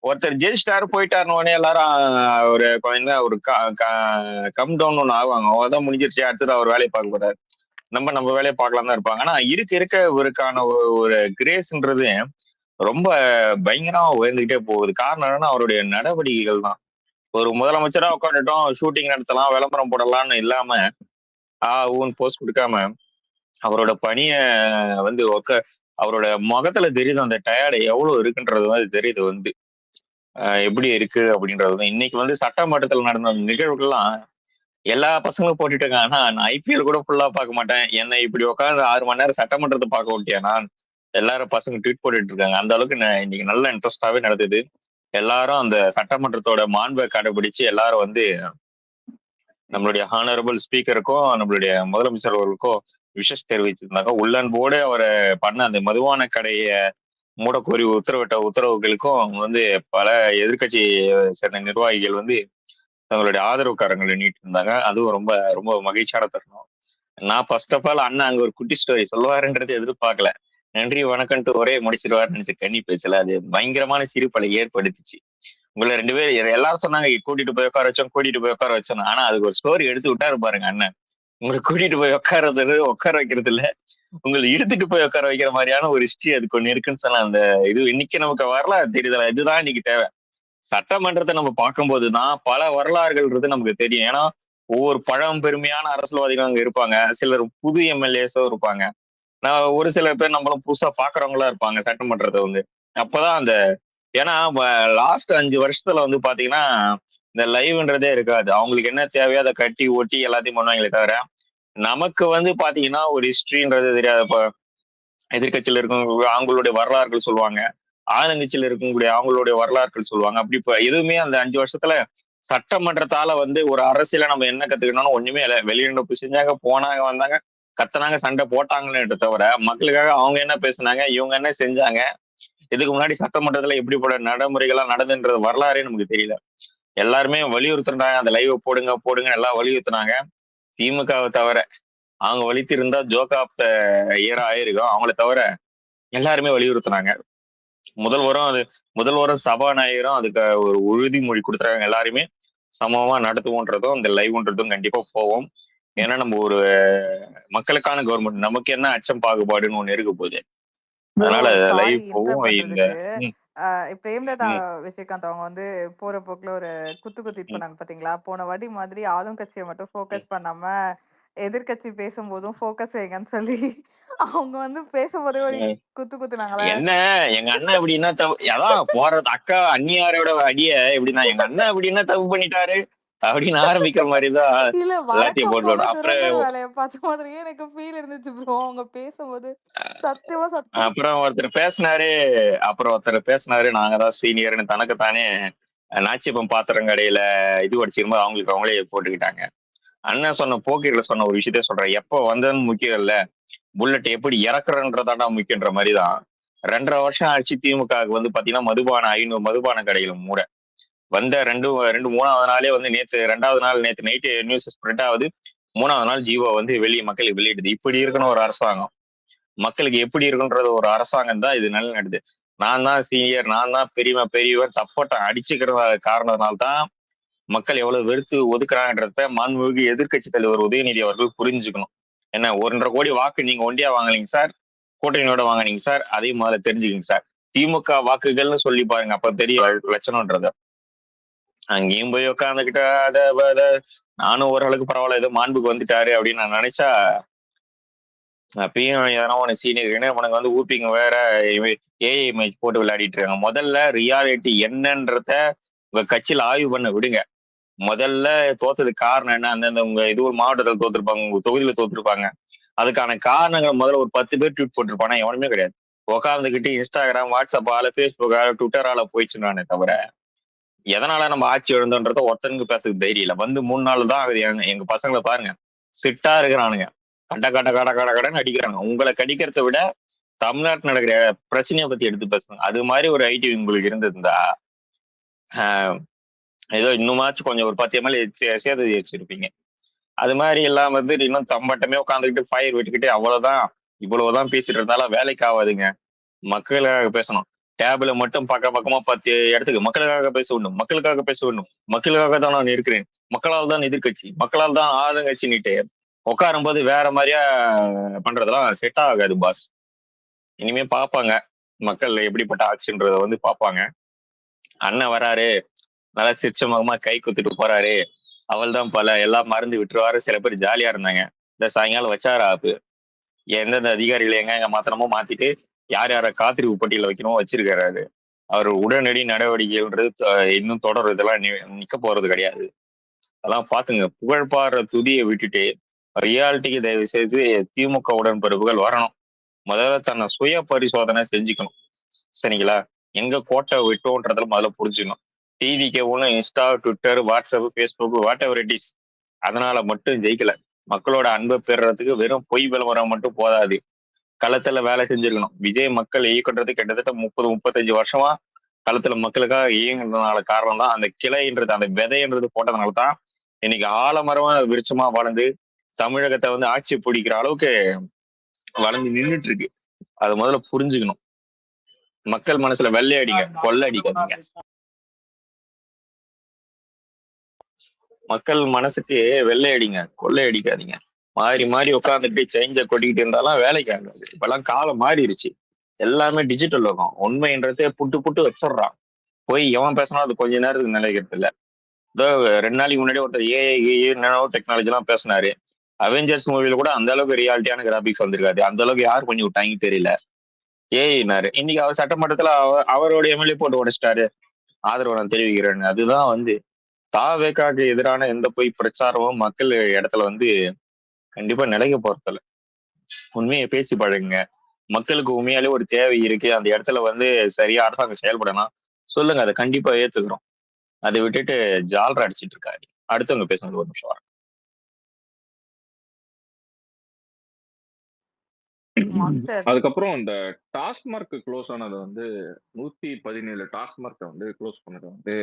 ஒருத்தர் ஜெயிச்சிட்டாரு போயிட்டாருன்னு உடனே எல்லாரும் ஒரு என்ன ஒரு கம் டவுன் ஒண்ணு ஆவாங்க. அவ்வளவுதான் முடிஞ்சிருச்சு. அடுத்தது அவர் வேலையை பார்க்க போறாரு. நம்ம வேலையை பார்க்கலாம் தான் இருப்பாங்க. ஆனா இருக்க இருக்க இவருக்கான ஒரு கிரேஸ்ன்றது ரொம்ப பயங்கரமா உயர்ந்துகிட்டே போகுது. காரணம் என்னன்னா அவருடைய நடவடிக்கைகள் தான். ஒரு முதலமைச்சரா உட்காந்துட்டோம், ஷூட்டிங் நடத்தலாம், விளம்பரம் போடலாம்னு இல்லாம, ஊன்னு போஸ்ட் குடுக்காம, அவரோட பணிய வந்து அவரோட முகத்துல தெரியுது அந்த டயர்டு எவ்வளவு இருக்குன்றது வந்து தெரியுது வந்து. எப்படி இருக்கு அப்படின்றது தான். இன்னைக்கு வந்து சட்டமன்றத்துல நடந்த நிகழ்வுகள்லாம் எல்லா பசங்களும் போட்டுட்டு இருக்காங்க. ஆனா நான் ஐபிஎல் கூட ஃபுல்லா பார்க்க மாட்டேன். என்னை இப்படி உட்கார்ந்து 6 மணி நேரம் சட்டமன்றத்த பார்க்க விட்டியா நான்? எல்லாரும் பசங்க ட்வீட் போட்டுட்டு இருக்காங்க. அந்த அளவுக்கு இன்னைக்கு நல்ல இன்ட்ரெஸ்டாவே நடந்தது. எல்லாரும் அந்த சட்டமன்றத்தோட மாண்பை கடைபிடிச்சு எல்லாரும் வந்து நம்மளுடைய ஹானரபிள் ஸ்பீக்கருக்கும், நம்மளுடைய முதலமைச்சர் அவர்களுக்கும் விஷஸ் தெரிவிச்சிருந்தாங்க. உள்ளன்போடு அவரை பண்ண அந்த மதுபான கடைய மூடக்கோரி உத்தரவிட்ட உத்தரவுகளுக்கும் வந்து பல எதிர்க்கட்சி சேர்ந்த நிர்வாகிகள் வந்து தங்களுடைய ஆதரவு கரங்களை நீட்டிருந்தாங்க. அதுவும் ரொம்ப ரொம்ப மகிழ்ச்சியான தருணம். நான் ஃபர்ஸ்ட் ஆஃப் ஆல் அண்ணா அங்க ஒரு குட்டி ஸ்டோரி சொல்லுவாருன்றது எதிர்பார்க்கல. நன்றி வணக்கம்ன்ட்டு ஒரே முடிச்சிருவாருன்னு நினைச்சு கண்ணி பேச்சல அது பயங்கரமான சிரிப்பலை ஏற்படுத்துச்சு. உங்களை 2 பேர் எல்லாரும் சொன்னாங்க கூட்டிட்டு போய் உட்கார வச்சோம், கூட்டிட்டு போய் உட்கார வச்சோம். ஆனா அதுக்கு ஒரு ஸ்டோரி எடுத்து விட்டாரு பாருங்க அண்ணன். உங்களை கூட்டிட்டு போய் உட்கார வைக்கிறது இல்ல. உங்களை இழுத்துட்டு போய் உட்கார வைக்கிற மாதிரியான ஒரு ஹிஸ்டரி அதுக்கு ஒண்ணு இருக்குன்னு சொன்ன அந்த இது இன்னைக்கு நமக்கு வரலாறு தெரியுதுல. இதுதான் இன்னைக்கு தேவை. சட்டமன்றத்தை நம்ம பார்க்கும்போதுதான் பல வரலாறுகள்ன்றது நமக்கு தெரியும். ஏன்னா ஒவ்வொரு பழம்பெருமையான அரசியல்வாதிகள் அங்க இருப்பாங்க. சிலர் புது எம்எல்ஏஸும் இருப்பாங்க. நான் ஒரு சில பேர் நம்மளும் புதுசா பாக்குறவங்களா இருப்பாங்க சட்டமன்றத்தை வந்து. அப்பதான் அந்த ஏன்னா லாஸ்ட் 5 வருஷத்துல வந்து பாத்தீங்கன்னா இந்த லைவ்ன்றதே இருக்காது. அவங்களுக்கு என்ன தேவையோ அதை கட்டி ஒட்டி எல்லாத்தையும் பண்ணுவாங்களே தவிர நமக்கு வந்து பாத்தீங்கன்னா ஒரு ஹிஸ்டரின்றது தெரியாது. இப்ப எதிர்கட்சியில இருக்கவங்க அவங்களுடைய வரலாறுகள் சொல்லுவாங்க. ஆளுங்கட்சியில இருக்கக்கூடிய அவங்களுடைய வரலாறுகள் சொல்லுவாங்க. அப்படி இப்ப எதுவுமே அந்த 5 வருஷத்துல சட்டமன்றத்தால வந்து ஒரு அரசியல நம்ம என்ன கத்துக்கணும்னு ஒண்ணுமே இல்லை. வெளிநடப்பு செஞ்சாங்க, போனாங்க, வந்தாங்க, கத்துனாங்க, சண்டை போட்டாங்கன்னு தவிர மக்களுக்காக அவங்க என்ன பேசுனாங்க, இவங்க என்ன செஞ்சாங்க, இதுக்கு முன்னாடி சட்டமன்றத்துல எப்படிப்பட்ட நடைமுறைகள்லாம் நடந்துன்றது வரலாறே நமக்கு தெரியல. எல்லாருமே வலியுறுத்துறாங்க, அந்த லைவ் போடுங்க போடுங்க எல்லாம் வலியுறுத்தினாங்க. திமுகவை தவிர அவங்க வலித்திருந்தா ஜோக் ஆஃப் த இயர் ஆயிருக்கும். அவங்கள தவிர எல்லாருமே வலியுறுத்தினாங்க. முதல்வரும் சபாநாயகரும் அதுக்கு ஒரு உறுதிமொழி கொடுத்துறாங்க. எல்லாருமே சமமா நடத்துவோன்றதும் இந்த லைவ்ன்றதும் கண்டிப்பா போவோம். ஏன்னா நம்ம ஒரு மக்களுக்கான கவர்மெண்ட். நமக்கு என்ன அச்சம் பாகுபாடுன்னு ஒண்ணு இருக்க போகுது. ப்ரோ அதனால லைவ் சாரி போவோம். இன்டரப்ட் இந்த பண்றதுக்கு. ம், பிரேம்லதா ம், விஜயகாந்த் அவங்க வந்து போற போக்குல ஒரு குத்திட்டு ம், போனாங்க பாத்தீங்களா? போன வாட்டி மாதிரி ஆளும் கட்சிய மட்டும் ம், ஃபோக்கஸ் பண்ணாம, எதிர்க்கட்சி பேசும்போதும் ஃபோக்கஸ் வைங்கன்னு சொல்லி அவங்க வந்து பேசும்போதே ஒரு ம். குத்துனாங்கல்ல. என்ன எங்க அண்ணன் எப்படின்னா அதான் போறது அக்கா அண்ணியாரோட அடிய எப்படின்னா எங்க அண்ணன் எப்படின்னா தப்பு பண்ணிட்டாரு அப்படின்னு ஆரம்பிக்கிற மாதிரிதான் இல்ல எல்லாத்தையும் வழக்கம் போட்டு போல விடும். அப்புறம் துரந்தர் வேலைய பார்த்த மாதிரியே எனக்கு ஃபீல் இருந்துச்சு ப்ரோ. அவங்க பேசும்போது. சத்தியமா சத்தியம். அப்புறம் ஒருத்தர் பேசினாரு நாங்க தான் சீனியர்னு தனக்குத்தானே நாச்சியப்பன் பாத்திரம் கடையில இது வச்சிருந்தோம். அவங்களுக்கு அவங்களே போட்டுக்கிட்டாங்க. அண்ணன் சொன்ன போக்கிரில சொன்ன ஒரு விஷயத்த சொல்றேன். எப்போ வந்ததுன்னு முக்கியம் இல்ல, புல்லட் எப்படி இறக்குறன்றதாண்டா முக்கியன்ற மாதிரிதான் 2.5 வருஷம் ஆச்சு திமுகவுக்கு வந்து பாத்தீங்கன்னா 500 மதுபான கடைகள் மூட வந்த ரெண்டு 3வது நாளே வந்து நேத்து நைட்டு நியூஸ் ஸ்ப்ரெட் ஆகுது. 3வது நாள் ஜீவோ வந்து மக்களுக்கு வெளியிடுது. இப்படி இருக்கணும் ஒரு அரசாங்கம். மக்களுக்கு எப்படி இருக்குன்றது ஒரு அரசாங்கம் தான் இது நடக்குது. நான் தான் சீனியர், நான் தான் பெரியவர் சப்போர்ட்டை அடிச்சுக்கிற காரணத்தினால்தான் மக்கள் எவ்வளவு வெறுத்து ஒதுக்குறாங்கன்றத மாண்புமிகு எதிர்க்கட்சி தலைவர் உதயநிதி அவர்கள் புரிஞ்சுக்கணும். என்ன 1.5 கோடி வாக்கு நீங்க ஒண்டியா வாங்கலீங்க சார், கூட்டணியோட வாங்கினீங்க சார், அதையும் முதல்ல தெரிஞ்சுக்கிங்க சார். திமுக வாக்குகள்னு சொல்லி பாருங்க, அப்ப தெரியும் லட்சணம்ன்றத. அங்கேயும் போய் உட்காந்துக்கிட்ட அத நானும் ஓரளவுக்கு பரவாயில்ல ஏதோ மாண்புக்கு வந்துட்டாரு அப்படின்னு நான் நினைச்சா அப்பயும் எதனா உன சீனியர் உனக்கு வந்து ஊப்பிங்க வேற ஏஐ இமேஜ் போட்டு விளையாடிட்டு இருக்காங்க. முதல்ல ரியாலிட்டி என்னன்றத உங்க கட்சியில ஆய்வு பண்ண விடுங்க. முதல்ல தோத்ததுக்கு காரணம் என்ன? அந்தந்த உங்க இது ஒரு மாவட்டத்துல தோத்துருப்பாங்க, உங்க தொகுதியில தோத்துருப்பாங்க. அதுக்கான காரணங்கள் முதல்ல ஒரு 10 பேர் ட்வீட் போட்டிருப்பானா எவனுமே கிடையாது. உட்காந்துக்கிட்டு இன்ஸ்டாகிராம், வாட்ஸ்அப் ஃபேஸ்புக்கால, ட்விட்டரால போயிடுச்சுனானே தவிர எதனால நம்ம ஆட்சி எழுந்தோன்றத ஒருத்தனுக்கு பேசுறதுக்கு தைரியம் இல்லை. வந்து 3 நாள் தான் ஆகுது. எங்க பசங்களை பாருங்க, சிட்டா இருக்கிறானுங்க. கட அடிக்கிறாங்க. உங்களை கடிக்கிறத விட தமிழ்நாட்டுல நடக்கிற பிரச்சனையை பத்தி எடுத்து பேசுங்க. அது மாதிரி ஒரு ஐடி உங்களுக்கு இருந்திருந்தா ஏதோ இன்னுமாச்சும் கொஞ்சம் ஒரு 10 எம்எல்ஏ சேர்த்து வச்சிருப்பீங்க. அது மாதிரி எல்லாம் வந்து இன்னும் தம்பட்டமே உட்காந்துக்கிட்டு ஃபயர் விட்டுக்கிட்டு அவ்வளவுதான் இவ்வளவுதான் பேசிட்டு இருந்தாலும் வேலைக்கு ஆகாதுங்க. மக்களுக்காக பேசணும். டேப்ல மட்டும் பக்கமா 10 இடத்துக்கு மக்களுக்காக பேச வேண்டும், மக்களுக்காக பேச வேண்டும், மக்களுக்காக தான் நான் இருக்கிறேன், மக்களால் தான் எதிர்க்கட்சி, மக்களால் தான் ஆளுங்கட்சின்னுட்டு உட்காரும்போது வேற மாதிரியா பண்றதெல்லாம் செட் ஆகாது பாஸ். இனிமே பார்ப்பாங்க. மக்கள் எப்படிப்பட்ட ஆட்சின்றத வந்து பார்ப்பாங்க. அண்ணன் வராரு, நல்லா சிரிச்ச முகமா கை குத்துட்டு போறாரு. அவள் தான் பல எல்லாம் மறந்து விட்டுருவாரு. சில பேர் ஜாலியா இருந்தாங்க. இந்த சாயங்காலம் வச்சாரா ஆப்பு. எந்தெந்த அதிகாரிகள் எங்க எங்க மாத்தணுமோ மாத்திட்டு யார் யாரை காத்திருப்பு பட்டியல வைக்கணுமோ வச்சிருக்காரு. அவர் உடனடி நடவடிக்கைன்றது இன்னும் தொடர்றதெல்லாம் நிக்க போறது கிடையாது. அதெல்லாம் பாத்துங்க. புகழ்பாடுற துதியை விட்டுட்டு ரியாலிட்டிக்கு தயவு செய்து திமுக உடன்பிறப்புகள் வரணும். முதல்ல தன்னை சுய பரிசோதனை செஞ்சுக்கணும். சரிங்களா? எங்க கோட்டை விட்டோன்றதுல முதல்ல புரிஞ்சுக்கணும். டிவிக்கு ஒண்ணு Insta, Twitter, WhatsApp, Facebook what ever it is. அதனால மட்டும் ஜெயிக்கல. மக்களோட அன்பை பெறுறதுக்கு வெறும் பொய் விளம்பரம் மட்டும் போதாது. களத்துல வேலை செஞ்சிருக்கணும். விஜய் மக்கள் இயக்கன்றது கிட்டத்தட்ட 30-35 வருஷமா களத்துல மக்களுக்காக இயங்குனதுனால காரணம் தான் அந்த கிளைன்றது, அந்த விதைன்றது போட்டதுனால தான் இன்னைக்கு ஆலமரமா விருட்சமா வளர்ந்து தமிழகத்தை வந்து ஆட்சி பிடிக்கிற அளவுக்கு வளர்ந்து நின்றுட்டு இருக்கு. அது முதல்ல புரிஞ்சுக்கணும். மக்கள் மனசுல வெள்ளை அடிங்க, கொள்ளை அடிக்காதீங்க. மக்கள் மனசுக்கு வெள்ளை அடிங்க, கொள்ளை அடிக்காதீங்க. மாறி மாறி உட்காந்துட்டு சேஞ்ச கொட்டிக்கிட்டு இருந்தாலும் வேலைக்கு ஆகாது. இப்பெல்லாம் காலம் மாறிடுச்சு. எல்லாமே டிஜிட்டல் லோகம். உண்மைன்றதே புட்டு புட்டு வச்சிடுறான். போய் எவன் பேசினா அது கொஞ்ச நேரத்துக்கு நிலைக்கிறது இல்ல. இதோ 2 நாளைக்கு முன்னாடி ஒருத்தர் ஏஐ நானோ டெக்னாலஜி எல்லாம் பேசினாரு. அவெஞ்சர்ஸ் மூவில கூட அந்த அளவுக்கு ரியாலிட்டியான கிராபிக்ஸ் வந்திருக்காது. அந்த அளவுக்கு யார் பண்ணி விட்டாங்க தெரியல. ஏஐனாரு. இன்னைக்கு அவர் சட்டமன்றத்துல அவரோட எம்எல்ஏ போட்டு உடைச்சிட்டாரு. ஆதரவு நான் தெரிவிக்கிறேன்னு. அதுதான் வந்து தாவேக்காக்கு எதிரான எந்த பொய் பிரச்சாரமும் மக்கள் இடத்துல வந்து கண்டிப்பா நிலைக்க போறதில்ல. உண்மையை பேசி பழகுங்க. மக்களுக்கு உண்மையாலே ஒரு தேவை இருக்கு. அந்த இடத்துல வந்து சரியா அரசாங்கம் செயல்படணும். சொல்லுங்க. அதை கண்டிப்பா ஏத்துக்கிறோம். அதை விட்டுட்டு ஜால்ரா அடிச்சிட்டு இருக்காரு. அடுத்தவங்க பேசுனது ஒரு நிமிஷம் வரேன். மான்ஸ்டர். அதுக்கப்புறம் அந்த டாஸ்மார்க் க்ளோஸ் ஆனது வந்து 117 டாஸ்மார்க் வந்து க்ளோஸ் பண்ணது வந்து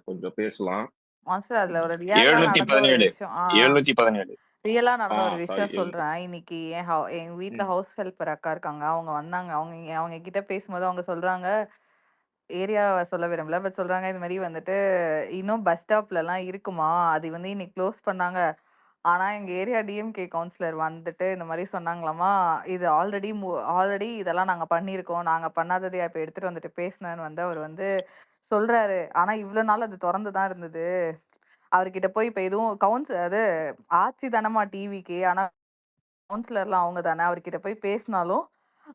கொஞ்சம் பேசலாம். மான்ஸ்டர் அதுல ஒரு ரியலா நடந்த ஒரு 717 விஷயம். 717 ரியலா நடந்த ஒரு சாரி விஷயம் சொல்றேன். இன்னைக்கு எங்க வீட்ல ஹவுஸ் ஹெல்ப்பர் அக்கா இருக்காங்க. அவங்க வந்தாங்க. அவங்க கிட்ட பேசும்போது அவங்க சொல்றாங்க, ஏரியா சொல்ல விரும்பல. பட் சொல்றாங்க இது மாரி வந்துட்டு, இன்னும் பஸ் ஸ்டாப்லலாம் இருக்குமா? அது வந்து இன்னைக்கு க்ளோஸ் பண்ணாங்க. ஆனா எங்க ஏரியா டிஎம்கே கவுன்சிலர் வந்துட்டு இந்த மாரி சொன்னாங்களாமா, இது ஆல்ரெடி இதெல்லாம் நாங்க பண்ணியிருக்கோம். நாங்க பண்ணாததையா இப்ப எடுத்துட்டு வந்துட்டு பேசினேன்னு வந்து அவர் வந்து சொல்றாரு. ஆனா இவ்ளோ நாள் அது தொறந்து தான் இருந்தது. அவர்கிட்ட போய் இப்ப எதுவும் அது ஆட்சி தானம்மா டிவிக்கு. ஆனா கவுன்சிலர்லாம் அவங்க தானே. அவர்கிட்ட போய் பேசினாலும்,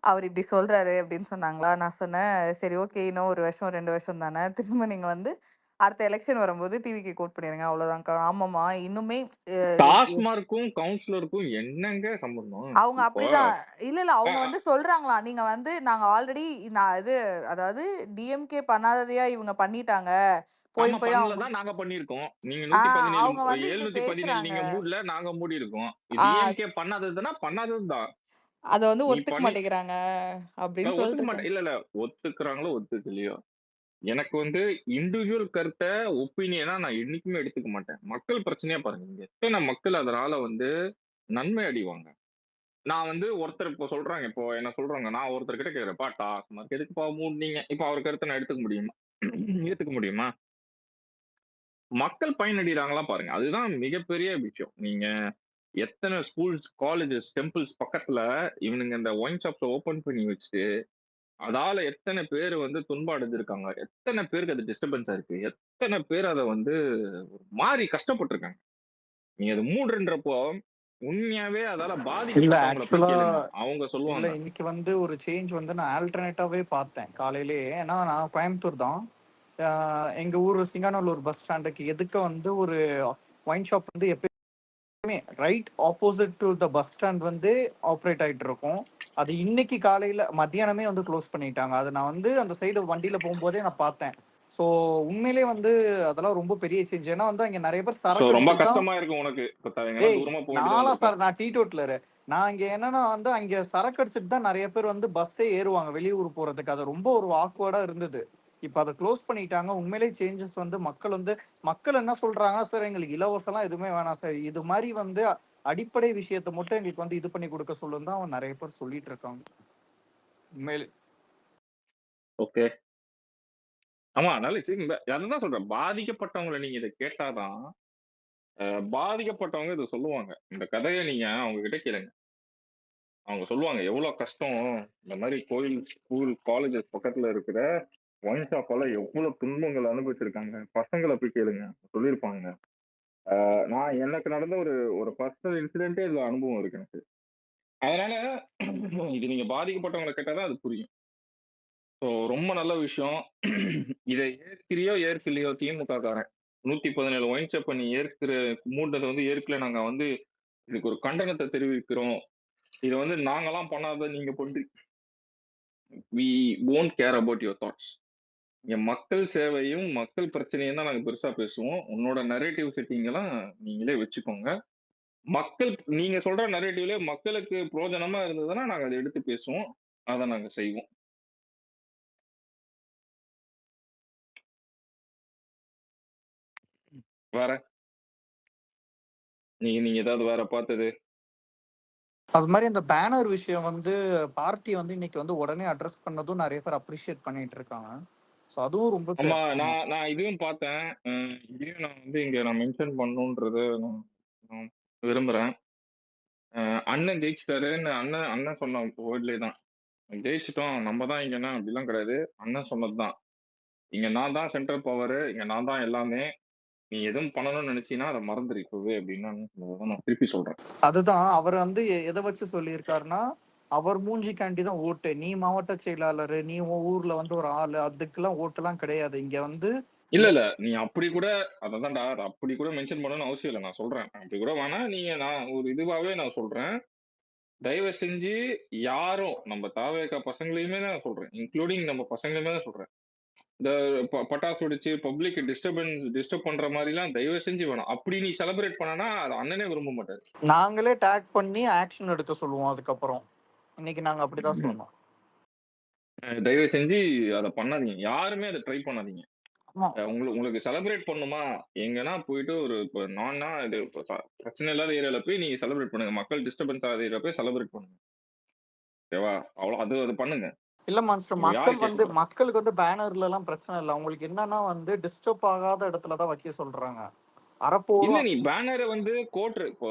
அவர் இப்படி சொல்றாரு அப்படின்னு சொன்னாங்களா. நான் சொன்னேன், "சரி ஓகே. இன்னும் 1 வருஷம், 2 வருஷம் தானே. திரும்ப நீங்க வந்து அடுத்த எலக்ஷன் வரும்போது டிவிக்கு கோட் பண்ணிருங்க. அவ்வளோதான்க்கா." ஆமாம்மா. இன்னுமே அ எ டாஸ்மார்க்கும் கவுன்சிலருக்கும் என்னங்க சம்பந்தம்? அவங்க இப்போ அப்படிதான். இல்ல. அவங்க அஹ், வந்து சொல்றாங்களாம். நீங்க வந்து நாங்க ஆல்ரெடி நான் இது அதாவது டிஎம்கே பண்ணாததையா இவங்க பண்ணிட்டாங்க. ஆமா போய் அவங்க பண்ணலதான் நாங்க பண்ணியிருக்கோம். நீங்க ஆ 117 அவங்க வந்து இப்படி 717 பேசுறாங்க. நீங்க மூடல, நாங்க மூடி இருக்கோம். ஆ டிஎம்கே பண்ணாததுன்னா பண்ணாததுதான். அத வந்து நீ ஒத்துக்க பண்ணி மாட்டேங்கிறாங்க அப்படின்னு ஒத்துக்க சொல்லிட்டு மாட்டேன். இருக்காங்க. இல்ல இல்ல ஒத்துக்கிறாங்களோ ஒத்துக்கலையோ, எனக்கு வந்து இண்டிவிஜுவல் கருத்தை ஒப்பீனியனா நான் என்னைக்குமே எடுத்துக்க மாட்டேன். மக்கள் பிரச்சனையா பாருங்க. இங்க எத்தனை மக்கள் அதனால வந்து நன்மை அடைவாங்க. நான் வந்து ஒருத்தர் இப்போ சொல்றாங்க, இப்போ என்ன சொல்றாங்க, நான் ஒருத்தர் கிட்ட கேக்குறேன்ப்பா டாஸ்மார்க் எதுக்குப்பா மூடுனீங்க? இப்போ அவர் கருத்தை நான் எடுத்துக்க முடியுமா? ஏத்துக்க முடியுமா? மக்கள் பயனடைறாங்களா பாருங்க. அதுதான் மிகப்பெரிய விஷயம். நீங்க எத்தனை ஸ்கூல்ஸ், காலேஜஸ், டெம்பிள்ஸ் பக்கத்துல இவனுங்க இந்த ஒயின் ஷாப்ஸ் ஓபன் பண்ணி வச்சுட்டு அதால எத்தனை பேர் வந்து துன்பம் அடைஞ்சிருக்காங்க. எத்தனை பேருக்கு அது டிஸ்டர்பன்ஸா இருக்கு. எத்தனை பேர் அத வந்து ஒரு மாரி கஷ்டப்பட்டுருக்காங்க. நீங்க அத மூடுன்றப்போ, உண்மையாவே அதால இல்ல பாதிக்கப்பட்டவங்கள போய் ஆக்சுவலா கேளுங்க. அவங்க இல்ல சொல்லுவாங்க. இன்னைக்கு வந்து ஒரு சேஞ்ச் வந்து நான் ஆல்டர்னேட்டாவே பார்த்தேன் காலையிலேயே. ஏன்னா நான் கோயம்புத்தூர் தான். எங்க ஊர் சிங்காநல்லூர் பஸ் ஸ்டாண்டுக்கு எதுக்க வந்து ஒரு ஒயின் ஷாப் வந்து எப்பயுமே right opposite to the bus stand வந்து ஆப்ரேட் ஆயிட்டு இருக்கும். அது இன்னைக்கு காலையில மத்தியானமே வந்து க்ளோஸ் பண்ணிட்டாங்க. அது நான் வந்து அந்த சைடு வண்டியில போகும்போதே நான் பார்த்தேன். ஸோ உண்மையிலே வந்து அதெல்லாம் ரொம்ப பெரிய சேஞ்ச். ஏன்னா வந்து அங்க நிறைய பேர் சோ சரக்கு ரொம்ப அடிச்சுட்டு தான். கஷ்டமா இருக்கும் உனக்கு. இப்ப எங்கன்னா ஏய் தூரமா போக வேண்டியதா நான்லாம் இருந்திருக்கும். நான் டீடோட்லரு. நான் இங்க என்னன்னா வந்து அங்க சரக்கு அடிச்சுட்டு தான் நிறைய பேர் வந்து பஸ்ஸே ஏறுவாங்க வெளியூர் போறதுக்கு. அது ரொம்ப ஒரு ஆக்வர்டா இருந்தது. இப்ப அதை க்ளோஸ் பண்ணிட்டாங்க. உண்மையிலே சேஞ்சஸ் வந்து மக்கள் என்ன சொல்றாங்கன்னா, சார் எங்களுக்கு இலவசம்லாம் எதுவுமே வேணாம் சார். இது மாதிரி வந்து அடிப்படை விஷயத்த மட்டும் எங்களுக்கு வந்து இது பண்ணி கொடுக்க சொல்லுன்னு தான் நிறைய பேர் சொல்லிட்டு இருக்காங்க. உண்மையிலே ஓகே. ஆமா. அதனால அதுதான் சொல்றேன். பாதிக்கப்பட்டவங்கள நீங்க இத கேட்டாதான், பாதிக்கப்பட்டவங்க இத சொல்லுவாங்க. இந்த கதைய நீங்க அவங்க கிட்ட கேளுங்க. அவங்க சொல்லுவாங்க, எவ்வளவு கஷ்டம். இந்த மாரி கோயில், ஸ்கூல், காலேஜஸ் பக்கத்துல இருக்கிற ஒயின் ஷாப்பால எவ்வளவு துன்பங்கள் அனுபவிச்சிருக்காங்க. பசங்கள போய் கேளுங்க. சொல்லியிருப்பாங்க. நான் எனக்கு நடந்த ஒரு ஒரு பர்சனல் இன்சிடென்ட்டே இதுல அனுபவம் இருக்கு எனக்கு. அதனால இது நீங்க பாதிக்கப்பட்டவங்கள கேட்டாதான் அது புரியும். ஸோ ரொம்ப நல்ல விஷயம். இதை ஏற்கிறியோ ஏற்கலையோ திமுக காரன் 117 ஒயின் ஷாப்பை நீ மூண்டதை வந்து ஏற்கல, நாங்க வந்து இதுக்கு ஒரு கண்டனத்தை தெரிவிக்கிறோம். இதை வந்து நாங்கெல்லாம் பண்ணாத நீங்க பண்றீங்க. We won't care about your thoughts. இங்க மக்கள் சேவையும் மக்கள் பிரச்சனையும் தான் நாங்க பெருசா பேசுவோம். உன்னோட நரேட்டிவ் செட்டிங் எல்லாம் நீங்களே வச்சுக்கோங்க. மக்கள் நீங்க சொல்ற நரேட்டிவ்ல மக்களுக்கு பிரயோஜனமா இருந்ததுன்னா நாங்க அதை எடுத்து பேசுவோம். அதை நாங்க செய்வோம். வேற நீங்க ஏதாவது வேற பார்த்தது? அது மாதிரி அந்த பேனர் விஷயம் வந்து பார்ட்டி வந்து இன்னைக்கு வந்து உடனே அட்ரஸ் பண்ணதும் நிறைய பேர் அப்ரிஷியேட் பண்ணிட்டு இருக்காங்க. ஸோ அதுவும் ரொம்ப ஆமா, நான் இதுவும் பார்த்தேன். இதையும் நான் வந்து இங்க நான் மென்ஷன் பண்ணணுன்றத நான் விரும்புறேன். அண்ணன் ஜெயிச்சிட்டாருன்னு அண்ணன் அண்ணன் சொன்ன வேர்ட்லேயே தான், ஜெயிச்சிட்டோம் நம்ம தான் இங்கன்னா அப்படிலாம் கிடையாது. அண்ணன் சொன்னதுதான், இங்க நான் தான் சென்ட்ரல் பவர், இங்க நான் தான் எல்லாமே. நீ எதுவும் பண்ணணும்னு நினைச்சீங்கன்னா அதை மறந்துரு இப்பவே அப்படின்னு நான் திருப்பி சொல்றேன். அதுதான் அவர் வந்து எதை வச்சு சொல்லியிருக்காருன்னா, அவர் மூஞ்சிக்காண்டி தான் ஓட்டு. நீ மாவட்ட செயலாளர், நீ உன் ஊர்ல வந்து ஒரு ஆளு, அதுக்கெல்லாம் ஓட்டுலாம் கிடையாது. இங்க வந்து இல்ல நீ அப்படி கூட அததான்டா, அப்படி கூட மென்ஷன் பண்ணணும்னு அவசியம் இல்லை. நான் சொல்றேன், அப்படி கூட வேணா. நான் ஒரு இதுவாவே நான் சொல்றேன், தயவு செஞ்சு யாரும் நம்ம தாவேக்கா பசங்களையுமே தான் சொல்றேன், இன்க்ளூடிங் நம்ம பசங்களையுமே தான் சொல்றேன், இந்த பட்டாசு வெடிச்சு பப்ளிக் டிஸ்டர்ப் பண்ற மாதிரி எல்லாம் தயவு செஞ்சு வேணும். அப்படி நீ செலிப்ரேட் பண்ணனா அது அண்ணனே விரும்ப மாட்டாரு. நாங்களே டேக் பண்ணி ஆக்ஷன் எடுக்க சொல்லுவோம். அதுக்கப்புறம் இன்னைக்கு நாங்க அப்படிதான் சொன்னோம். தயவு செஞ்சு அதை பண்ணாதீங்க. யாருமே அதை ட்ரை பண்ணாதீங்க. ஆமா. உங்களுக்கு செலிப்ரேட் பண்ணுமா, எங்கன்னா போயிட்டு ஒரு நான்னா இது பிரச்சனை இல்லாத ஏரியால போய் நீங்க செலிப்ரேட் பண்ணுங்க. மக்கள் டிஸ்டர்பன்ஸ் ஆகாத ஏரியா போய் செலிப்ரேட் பண்ணுங்க. ஓகேவா? அவ்வளோ அது பண்ணுங்க. இல்ல மாஸ்டர், யாரு மக்கள் வந்து கேட்க மக்களுக்கு வந்து பேனர்ல எல்லாம் பிரச்சனை இல்லை. அவங்களுக்கு என்னன்னா வந்து டிஸ்டர்ப் ஆகாத இடத்துலதான் வைக்க சொல்றாங்க. இல்ல, அரப்போரும் நீ பேனரை வந்து கோர்ட் இப்போ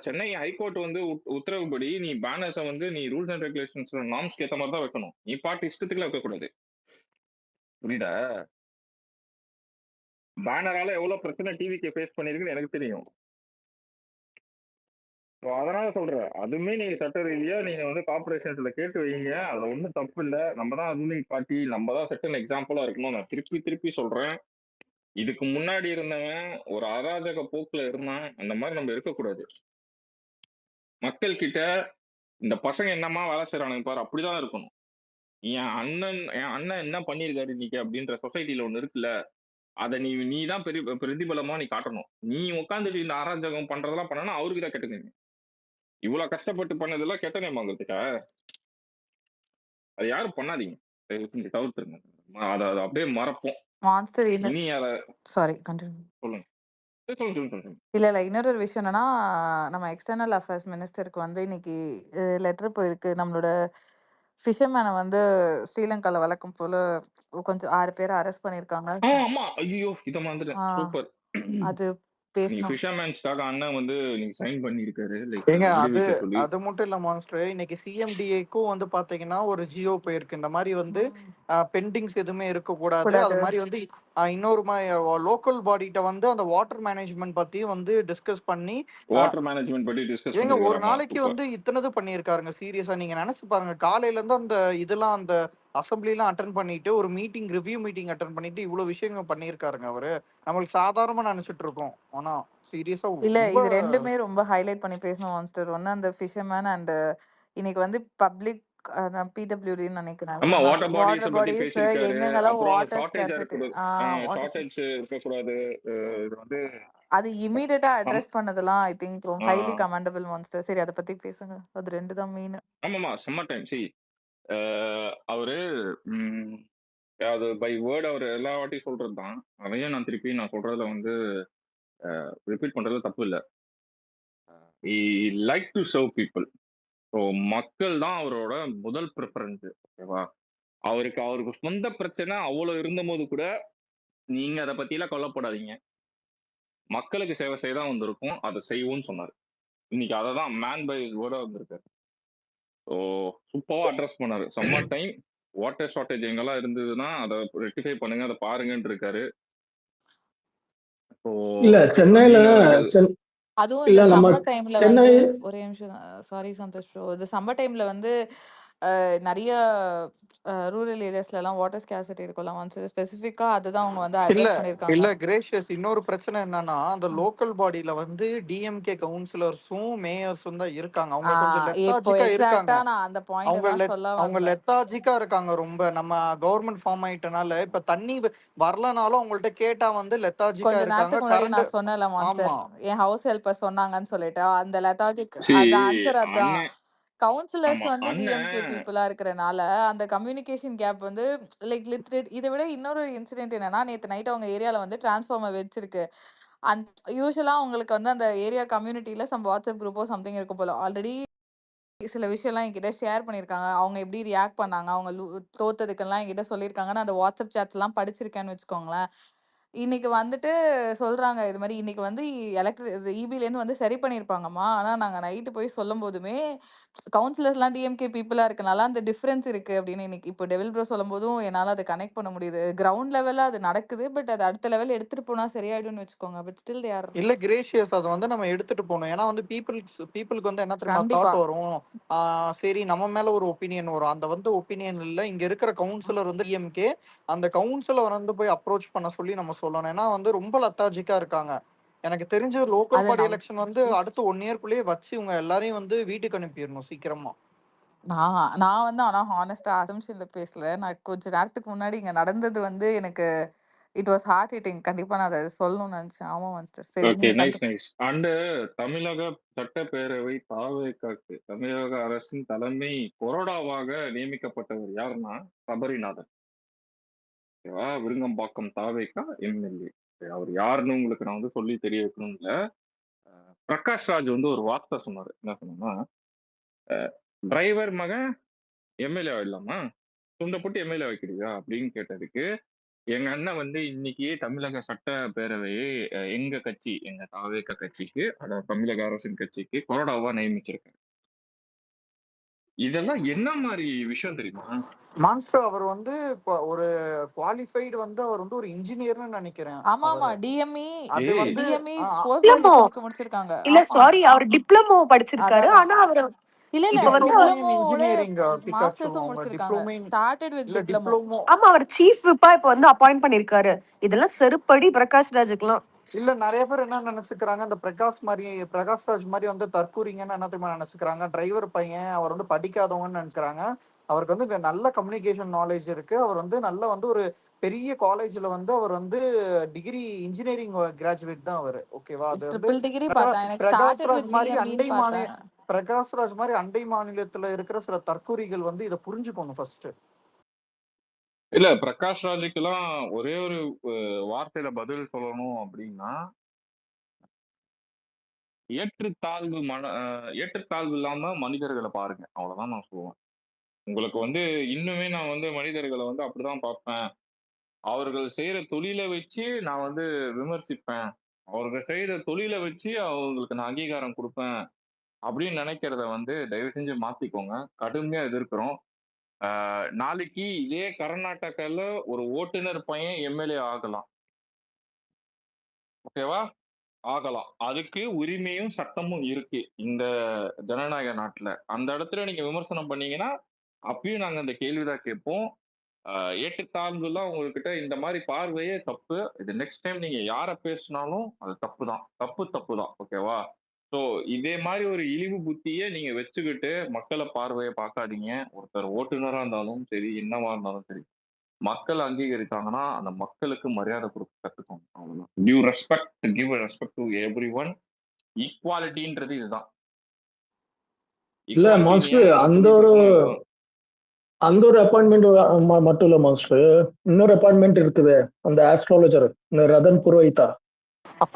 சென்னை ஹைகோர்ட் வந்து உத்தரவுப்படி நீ பேனர்ஸை வந்து நீ ரூல்ஸ் அண்ட் ரெகுலேஷன்ஸ் நார்ம்ஸ்க்கு ஏற்ற மாதிரி தான் வைக்கணும். நீ பாட்டு இஷ்டத்துக்குலாம் வைக்கக்கூடாது. புரியுதா? பேனரால எவ்வளவு பிரச்சனை டிவிக்கு ஃபேஸ் பண்ணிருக்குன்னு எனக்கு தெரியும். So அதனால சொல்றேன், அதுவுமே நீங்க சட்ட ரீதியா நீங்க வந்து கார்பரேஷன்ஸ்ல கேட்டு வைங்க. அதுல ஒன்றும் தப்பு இல்லை. நம்ம தான் ரூலிங் பார்ட்டி, நம்ம தான் செட் அண்ட் எக்ஸாம்பிளா இருக்கணும். நான் திருப்பி திருப்பி சொல்றேன், இதுக்கு முன்னாடி இருந்தவன் ஒரு அராஜக போக்குல இருந்தான். அந்த மாதிரி நம்ம இருக்கக்கூடாது. மக்கள் கிட்ட இந்த பசங்க என்னமா வேலை செய்யறானுங்க பாரு, அப்படிதான் இருக்கணும். என் அண்ணன் என்ன பண்ணியிருக்காரு இன்னைக்கு அப்படின்ற சொசைட்டில ஒண்ணு இருக்குல்ல, அதை நீ தான் பெரிய பிரதிபலமா நீ காட்டணும். நீ உட்காந்துட்டு இந்த அராஜகம் பண்றதெல்லாம் பண்ணனா அவருக்கு தான் கெட்டது. இவ்வளவு கஷ்டப்பட்டு பண்ணதெல்லாம் கெட்ட நேம் வாங்குறதுக்கா? அது யாரும் பண்ணாதீங்க. தயவு செஞ்சு தவிர்த்துருங்க. அதை அப்படியே மறப்போம். மான்ஸ்டர் இது இனி அதை சாரி கண்டினியூ. சொல்லுங்க. சொல்லுங்க. இல்ல இன்னொரு விஷயம் என்னன்னா, நம்ம எக்ஸ்டர்னல் அஃபேர்ஸ் மினிஸ்டருக்கு வந்து இன்னைக்கு லெட்டர் போயிருக்கு. நம்மளோட ஃபிஷர்மேனை வந்து ஸ்ரீலங்கால வழக்கம் போல கொஞ்சம் 6 பேரை அரெஸ்ட் பண்ணியிருக்காங்க. ஆமா, ஐயோ இதை மறந்துட்டேன். சூப்பர். அது நீ பேசணும். ஃபிஷர்மேன்ஸ்க்காக அண்ணன் வந்து நீங்க சைன் பண்ணிருக்காரு. ஏங்க அது விடுவிக்க சொல்லி. அது மட்டும் இல்ல மாஸ்டர், இன்னைக்கு சிஎம்டிஏக்கும் வந்து பாத்தீங்கன்னா ஒரு ஜியோ போயிருக்கு. இந்த மாதிரி வந்து பெண்டிங்ஸ் எதுவுமே இருக்கக்கூடாது. அது மாதிரி வந்து இன்னொரு லோக்கல் பாடிட்ட வந்து அந்த வாட்டர் மேனேஜ்மெண்ட் பத்தியும் வந்து டிஸ்கஸ் பண்ணி வாட்டர் மேனேஜ்மெண்ட் பத்தி டிஸ்கஸ் ஏங்க ஒரு பண்ணிருக்காங்க. நாளைக்கு வந்து இத்தனது பண்ணியிருக்காருங்க. சீரியஸா நீங்க நினைச்சு பாருங்க. காலையில இருந்து அந்த இதெல்லாம் அந்த அசம்பிளிலாம் அட்டன் பண்ணிட்டு ஒரு மீட்டிங் ரிவ்யூ மீட்டிங் அட்டன் பண்ணிட்டு இவ்வளவு விஷயங்கள் பண்ணியிருக்காருங்க அவரு. நம்மளுக்கு சாதாரணமா நினைச்சிட்டு இருக்கோம். ஆனா சீரியஸா இல்ல ரொம்ப இது ரெண்டுமே ரொம்ப ஹைலைட் பண்ணி பேசணும் மான்ஸ்டர். ஒன்னு அந்த ஃபிஷர்மேன் அண்ட் இன்னைக்கு வந்து பப்ளிக் பிடபிள்யூடின்னு நினைக்கிறேன். ஆமா, வாட்டர் பாடிஸ் வாட்டர் பத்தி பாடிஸ் பேசியிருக்காரு. எங்கெங்கெல்லாம் அப்புறம் வாட்டர் ஷார்டேஜ் ஸ்கேர்சிட்டி இருக்கக்கூடாது, ஷார்டேஜ் இருக்கக்கூடாது. இது வந்து அது இமீடியட்டா அட்ரஸ் பண்ணதெல்லாம் I think highly ah commendable monster. சரி அதை பத்தி பேசுங்க. அது ரெண்டு தான் மெயின். ஆமாமா, சம்மர் டைம். சி அவரு அது பை வேர்ட் அவர் எல்லா வாட்டியும் சொல்றதுதான். அதையும் நான் திருப்பி நான் சொல்றதுல வந்து ரிப்பீட் பண்றதுல தப்பு இல்லை. Like to serve people. So மக்கள் தான் அவரோட முதல் ப்ரிஃபரன்ஸ். ஓகேவா? அவருக்கு சொந்த பிரச்சனை அவ்வளவு இருந்தபோது கூட நீங்க அதை பத்தி எல்லாம் கொல்லப்படாதீங்க, மக்களுக்கு சேவை செய்ய தான் வந்திருக்கும், அதை செய்வோம்னு சொன்னாரு. இன்னைக்கு அதை தான் மேன் பை கூட வந்திருக்காரு. ஸோ சூப்பரா அட்ரஸ் பண்ணாரு. சம்மர் டைம் வாட்டர் ஷார்டேஜ் எங்கெல்லாம் இருந்ததுன்னா அதை ரெக்டிஃபை பண்ணுங்க, அதை பாருங்கன்னு இருக்காரு. ஸோ இல்ல சென்னையில அதுவும் இல்ல இந்த நம்ம சம்மர் டைம்ல சென்னை வந்து ஒரே நிமிஷம் சாரி சந்தோஷ் ப்ரோ, இந்த சம்மர் டைம்ல வந்து நிறைய ரூரல் ஏரியாஸ்ல எல்லாம் வாட்டர் ஸ்கேசிட்டி இருக்கலாம். ஸ்பெசிஃபிக்கா அதுதான் அவங்க வந்து இல்ல அட்ரஸ் பண்ணிருக்காங்க. இல்ல கிரேஷியஸ், இன்னொரு பிரச்சனை என்னன்னா அந்த லோக்கல் பாடியில வந்து டிஎம்கே கவுன்சிலர்ஸும் மேயர்ஸும் தான் இருக்காங்க. அவங்க கொஞ்சம் இப்போ லெத்தாஜிக்கா இருக்காங்க. எக்ஸாக்ட்டா நான் அந்த பாயிண்ட் அவங்க தான் சொல்ல அவங்க வந்தேன். லெத்தாஜிக்கா இருக்காங்க ரொம்ப. நம்ம கவர்மெண்ட் ஃபார்ம் ஆயிட்டனால இப்ப தண்ணி வரலனாலும் அவங்கள்ட்ட கேட்டா வந்து லெத்தாஜிக்கா கொஞ்ச இருக்காங்க. நேரத்துக்கு முன்னாடி கரண்ட் நான் சொன்னல மான்ஸ்டர், ஆமா என் ஹவுஸ் ஹெல்ப்பர் சொன்னாங்கன்னு சொல்லிட்டு அந்த லெத்தாஜிக் see, அது ஆன்சர் அதான். அண்ணன் கவுன்சிலர்ஸ் ஆமா வந்து டிஎம்கே அண்ணன் பீப்புளா இருக்கிறனால அந்த கம்யூனிகேஷன் கேப் வந்து லைக் லிட்ரேட். இதை விட இன்னொரு இன்சிடென்ட் என்னன்னா, நேத்து நைட் அவங்க ஏரியால வந்து டிரான்ஸ்ஃபார்மர் வச்சிருக்கு. அண்ட் யூஸ்வலா அவங்களுக்கு வந்து அந்த ஏரியா கம்யூனிட்டில சம் வாட்ஸ்அப் குரூப்போ சம்திங் இருக்கும் போல. ஆல்ரெடி சில விஷயம்லாம் என்கிட்ட ஷேர் பண்ணியிருக்காங்க. அவங்க எப்படி ரியாக்ட் பண்ணாங்க, அவங்க தோத்ததுக்கெல்லாம் என்கிட்ட சொல்லியிருக்காங்க. நான் அந்த வாட்ஸ்அப் சாட்ஸ்லாம் படிச்சிருக்கேன்னு வச்சுக்கோங்களேன். இன்னைக்கு வந்துட்டு சொல்றாங்க, இது மாதிரி இன்னைக்கு வந்து இபிலேருந்து வந்து சரி பண்ணியிருப்பாங்கம்மா. ஆனா நாங்க நைட்டு போய் சொல்லும் போதுமே கவுன்சிலர்ஸ்லாம் டிஎம்கே பீப்புளா இருக்கனால அந்த டிஃபரன்ஸ் இருக்கு அப்படின்னு இன்னைக்கு இப்போ டெவில் ப்ரோ சொல்லும் போதும் என்னால அதை கனெக்ட் பண்ண முடியுது. கிரவுண்ட் லெவல்ல அது நடக்குது, பட் அது அடுத்த லெவல் எடுத்துட்டு போனா சரியாயிடும்னு வச்சுக்கோங்க. But still they are. இல்ல கிரேஷியஸ், அதை வந்து நம்ம எடுத்துட்டு போகணும். ஏன்னா வந்து பீப்புளுக்கு வந்து என்ன தெரியுமா கண்டிப்பா தாட் வரும், சரி நம்ம மேல ஒரு ஒப்பீனியன் வரும். அந்த வந்து ஒப்பீனியன் இல்ல, இங்க இருக்கிற கவுன்சிலர் வந்து டிஎம்கே, அந்த கவுன்சிலர் வந்து போய் அப்ரோச் பண்ண சொல்லி நம்ம சொல்லணும். ஏன்னா வந்து ரொம்ப லத்தாஜிக்கா இருக்காங்க. எனக்கு தெரிஞ்ச லோக்கல் அது பாடி நம் எலெக்ஷன் வந்து அடுத்து 1 இயர்க்குள்ளேயே வச்சு இவங்க எல்லாரையும் வந்து வீட்டுக்கு அனுப்பிடணும் சீக்கிரமா. நான் வந்து ஆனா ஹானஸ்டா அசம்ஷன்ல பேசல. நான் கொஞ்ச நேரத்துக்கு முன்னாடி இங்க நடந்தது வந்து எனக்கு இட் வாஸ் ஹார்ட் ஹிட்டிங். கண்டிப்பா நான் அதை சொல்லணும்னு நினைச்சேன். ஆமா மாஸ்டர். சரி ஓகே, நீங்க நைஸ் நைஸ். அண்டு தமிழக சட்டப்பேரவை தாவேகாக்கு தமிழக அரசின் தலைமை கொறடாவாக நியமிக்கப்பட்டவர் யாருன்னா சபரிநாதன். ஓகேவா? விருங்கம்பாக்கம் தாவேகா எம்எல்ஏ. அவர் யாருன்னு உங்களுக்கு நான் வந்து சொல்லி தெரிய வைக்கணும் இல்ல. பிரகாஷ் ராஜ் வந்து ஒரு வார்த்தை சொன்னாரு. என்ன சொன்னா, டிரைவர் மகன் எம்எல்ஏ ஆயிடலாமா, துண்டை போட்டு எம்எல்ஏ வைக்கிறியா அப்படின்னு கேட்டதுக்கு எங்க அண்ணன் வந்து இன்னைக்கு தமிழக சட்டப்பேரவையை எங்க கட்சி, எங்க தாவேக கட்சிக்கு, அதாவது தமிழக அரசின் கட்சிக்கு கொறடாவா நியமிச்சிருக்காரு. இதெல்லாம் என்ன மாதிரி விஷயம் தெரியுமா? மான்ஸ்டர் அவர் வந்து ஒரு குவாலிஃபைடு வந்து அவர் வந்து ஒரு இன்ஜினியர்னு நினைக்கிறேன். ஆமா ஆமா டிஎம்இ அது வந்து டிஎம்இ ஆ, போஸ்ட் டிப்ளமோ கிராஜுவேஷனுக்கு முடிச்சிருக்காங்க. இல்ல சாரி, அவர் டிப்ளமோ படிச்சிருக்காரு. அதான் ஆனா அவர் இல்ல இல்ல இப்ப வந்து டிப்ளமோ இன் டிப்ளமோட இன்ஜினியரிங் பிகாசு. மாஸ்டர்ஸும் அவங்க முடிச்சிருக்காங்க. டிப்ளமோ இன் ஸ்டார்டட் வித் இல்ல டிப்ளமோ. டிப்ளமோ ஆமா அவர் சீஃப் விப்பா இப்ப வந்து அப்பாயிண்ட் பண்ணிருக்காரு. இதெல்லாம் செருப்படி பிரகாஷ் ராஜுக்குலாம். இல்ல நிறைய பேர் என்ன நினைச்சுக்கிறாங்க, இந்த பிரகாஷ் ராஜ் மாதிரி வந்து தற்கூரிங்கன்னு என்ன தெரியுமா நினைச்சுக்கிறாங்க, டிரைவர் பையன், அவர் வந்து படிக்காதவங்கன்னு நினைச்சுக்கிறாங்க. அவருக்கு வந்து நல்ல கம்யூனிகேஷன் நாலேஜ் இருக்கு. அவர் வந்து நல்ல வந்து ஒரு பெரிய காலேஜ்ல வந்து அவர் வந்து டிகிரி இன்ஜினியரிங் கிராஜுவேட் தான் அவர். ஓகேவா? அது வந்து ட்ரிபிள் டிகிரி பார்த்தேன். எனக்கு பிரகாஷ் ஸ்டார்டட் ராஜ் வித் மாதிரி டிஎம்இன்னு பார்த்தேன். பிரகாஷ் ராஜ் மாதிரி அண்டை மாநிலத்துல இருக்கிற சில தற்கூரிகள் வந்து இதை புரிஞ்சுக்கணும் ஃபர்ஸ்ட். இல்ல, பிரகாஷ் ராஜுக்கெல்லாம் ஒரே ஒரு வார்த்தையில பதில் சொல்லணும் அப்படின்னா, ஏற்றத்தாழ்வு இல்லாம மனிதர்களை பாருங்க, அவ்வளவுதான் நான் சொல்லுவேன். உங்களுக்கு வந்து இன்னுமே நான் வந்து மனிதர்களை வந்து அப்படிதான் பார்ப்பேன். அவர்கள் செய்யற தொழிலை வச்சு நான் வந்து விமர்சிப்பேன், அவர்கள் செய்யற தொழிலை வச்சு அவங்களுக்கு நான் அங்கீகாரம் கொடுப்பேன் அப்படின்னு நினைக்கிறத வந்து தயவு செஞ்சு மாத்திக்கோங்க. கடுமையா எதிர்க்கிறோம். நாளைக்கு இதே கர்நாடகால ஒரு ஓட்டுநர் பையன் எம்எல்ஏ ஆகலாம். ஓகேவா? ஆகலாம். அதுக்கு உரிமையும் சட்டமும் இருக்கு இந்த ஜனநாயக நாட்டுல. அந்த இடத்துல நீங்க விமர்சனம் பண்ணீங்கன்னா அப்பயும் நாங்க அந்த கேள்விதான் கேட்போம். ஏற்றத்தாழ்வுலாம் உங்ககிட்ட இந்த மாதிரி பார்வையே தப்பு. இது நெக்ஸ்ட் டைம் நீங்க யார பேசினாலும் அது தப்பு தான், தப்பு தான். ஓகேவா? ஸோ இதே மாதிரி ஒரு இழிவு புத்தியை நீங்க வச்சுக்கிட்டு மக்களை பார்வையை பார்க்காதீங்க. ஒருத்தர் ஓட்டுநரா இருந்தாலும் சரி, என்னவா இருந்தாலும் சரி, மக்கள் அங்கீகரித்தாங்கன்னா அந்த மக்களுக்கு மரியாதை கொடுக்க கத்துக்கோங்க. அவ்வளவுதான். Give respect to every one. ஈக்குவாலிட்டின்றது இதுதான். இல்ல மாஸ்டர், அந்த ஒரு அப்பாயின்மெண்ட் மட்டும் இல்ல மாஸ்டர், இன்னொரு அப்பாயின்மெண்ட் இருக்குது, அந்த ஆஸ்ட்ராலஜர் இந்த ரதன் புரோஹிதா.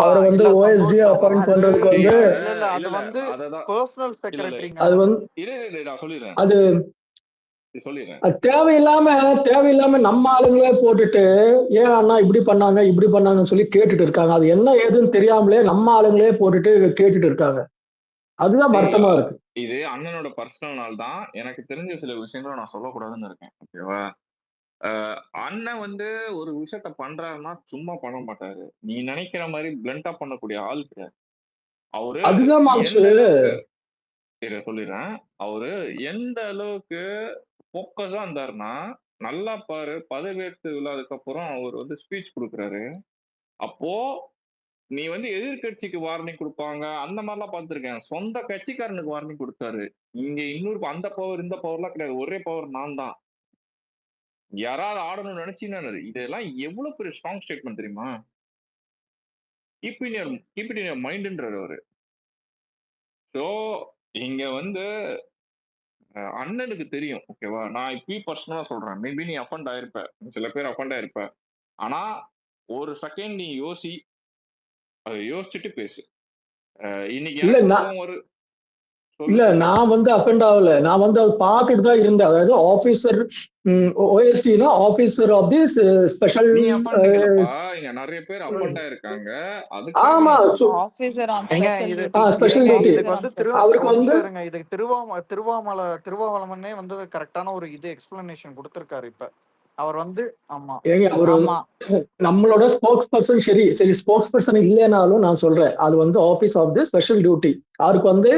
அவரை வந்து ஓஎஸ்டி அப்பாயிண்ட் பண்றதுக்கு வந்து அது வந்து பர்சனல் செக்ரட்டரிங்க. அது வந்து நான் சொல்லிடுறேன். அது சொல்லிடுறேன். அது தேவையில்லாம நம்ம ஆளுங்களே போட்டுட்டு ஏன் அண்ணா இப்படி பண்ணாங்கன்னு சொல்லி கேட்டுட்டு இருக்காங்க. அது என்ன ஏதுன்னு தெரியாமலே நம்ம ஆளுங்களே போட்டுட்டு கேட்டுட்டு இருக்காங்க. அதுதான் வருத்தமா இருக்கு. இது அண்ணனோட பர்சனல் நாள் தான். எனக்கு தெரிஞ்ச சில விஷயங்களும் நான் சொல்லக்கூடாதுன்னு இருக்கேன். ஓகேவா? அண்ணன் வந்து ஒரு விஷயத்த பண்றாருன்னா சும்மா பண்ண மாட்டாரு. நீ நினைக்கிற மாதிரி பிளண்டா பண்ணக்கூடிய ஆள் கிடையாது. அவரு அதுதான் எந்த அளவுக்கு சொல்லிடுறேன். அவரு எந்த அளவுக்கு போக்கஸா இருந்தாருன்னா, நல்லா பாரு, பதவியேற்று விழாதுக்கு அப்புறம் அவர் வந்து ஸ்பீச் கொடுக்குறாரு. அப்போ நீ வந்து எதிர்கட்சிக்கு வார்னிங் கொடுப்பாங்க அந்த மாதிரிலாம் பார்த்திருக்கேன். சொந்த கட்சிக்காரனுக்கு வார்னிங் கொடுத்தாரு. இங்க இன்னொரு அந்த பவர் இந்த பவர்லாம் கிடையாது. ஒரே பவர் நான் தான். யாராவது ஆடணும்னு நினைச்சீங்கன்னா இதெல்லாம் எவ்வளவு பெரிய ஸ்ட்ராங் ஸ்டேட்மெண்ட் தெரியுமா? கீப் இட் இன் யுவர் மைண்ட்ன்றாரு அவரு. ஸோ இங்க வந்து அண்ணனுக்கு தெரியும். ஓகேவா? நான் இப்பயும் பர்சனலா சொல்றேன். மேபி நீ அஃபண்ட் ஆயிருப்ப. சில பேர் அஃபண்ட் ஆயிருப்ப. ஆனா ஒரு செகண்ட் நீ யோசி. அதை யோசிச்சுட்டு பேசு. இன்னைக்கு எனக்கு கோவம் ஒரு இல்ல நான் வந்து அஃபெண்ட் ஆகல. நான் வந்து அதை பார்த்துட்டு தான் இருந்தேன். அதாவது ஆபீசர் ஓஎஸ்டினா ஆபீசர் ஆஃப் தி ஸ்பெஷல். நீ அஃபண்ட் இல்லப்பா. இங்க நிறைய பேர் அஃபண்ட் ஆயிருக்காங்க. ஆமா ஆஃபீஸர் ஆன் ஏங்க ஸ்பெஷல் இது டியூட்டி. Special duty. இதுக்கு வந்து அவருக்கு ஒரு வந்து நிமிஷம் இருங்க. இதுக்கு திருவாவளவனே வந்து கரெக்டான ஒரு இது எக்ஸ்பிளனேஷன் கொடுத்திருக்காரு. இப்ப அவர் வந்து ஆமா ஏங்க அவரு நம்மளோட ஸ்போக்ஸ் பர்சன். சரி ஸ்போக்ஸ் பர்சன் இல்லைனாலும் நான் சொல்றேன், அது வந்து office of the special duty. அவருக்கு வந்து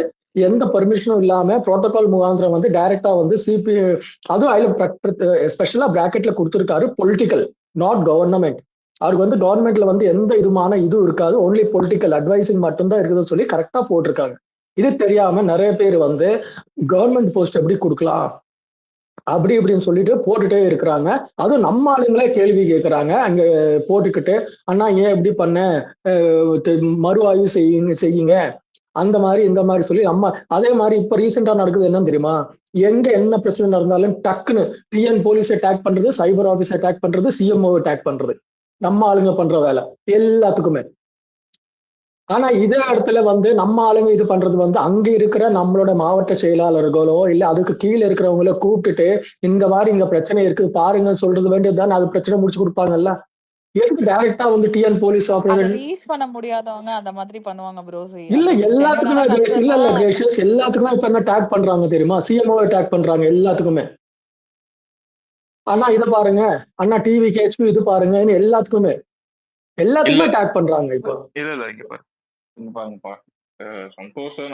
எந்த பர்மிஷனும் இல்லாம புரோட்டோகால் முகாந்திரம் வந்து டைரக்டா வந்து சிபி, அதுவும் அதுல ஸ்பெஷலா பிராக்கெட்ல கொடுத்திருக்காரு பொலிட்டிக்கல், நாட் கவர்மெண்ட். அவருக்கு வந்து கவர்மெண்ட்ல வந்து எந்த இதுமான இதுவும் இருக்காது, ஒன்லி பொலிட்டிக்கல் அட்வைசிங் மட்டும்தான் இருக்குதுன்னு சொல்லி கரெக்டா போட்டிருக்காங்க. இது தெரியாம நிறைய பேர் வந்து கவர்மெண்ட் போஸ்ட் எப்படி கொடுக்கலாம் அப்படி இப்படின்னு சொல்லிட்டு போட்டுட்டே இருக்கிறாங்க. அதுவும் நம்ம ஆளுங்களே கேள்வி கேட்கறாங்க அங்க போட்டுக்கிட்டு, அண்ணா ஏன் இப்படி பண்ண, மறு ஆய்வு செய்யுங்க அந்த மாதிரி இந்த மாதிரி சொல்லி நம்ம. அதே மாதிரி இப்ப ரீசெண்டா நடக்குது என்னன்னு தெரியுமா? எங்க என்ன பிரச்சனை நடந்தாலும் டக்குன்னு டிஎன் போலீஸ் அட்டாக் பண்றது, சைபர் ஆபீஸ் அட்டாக் பண்றது, சிஎம்ஓ அட்டாக் பண்றது, நம்ம ஆளுங்க பண்ற வேலை எல்லாத்துக்குமே. ஆனா இதே இடத்துல வந்து நம்ம ஆளுங்க இது பண்றது வந்து அங்க இருக்கிற நம்மளோட மாவட்ட செயலாளர்களோ இல்ல அதுக்கு கீழே இருக்கிறவங்கள கூப்பிட்டுட்டு இந்த மாதிரி இங்க பிரச்சனை இருக்கு பாருங்க சொல்றது வேண்டியதுதான். அது பிரச்சனை முடிச்சு கொடுப்பாங்கல்ல. எதுக்கு டைரக்டா வந்து டிஎன் போலீஸ் ஆபரேஷன் ரீச் பண்ண முடியாதவங்க அந்த மாதிரி பண்ணுவாங்க ப்ரோ. இல்ல எல்லாத்துக்குமே கிரேஷியஸ் எல்லாத்துக்குமே இப்ப என்ன டேக் பண்றாங்க தெரியுமா? சிஎம்ஓ டேக் பண்றாங்க எல்லாத்துக்குமே. அண்ணா இதை பாருங்க, அண்ணா டிவி கேச்சு இது பாருங்க, எல்லாத்துக்குமே டேக் பண்றாங்க இப்போ. இல்ல இங்க பாருங்கப்பா. சந்தோஷம்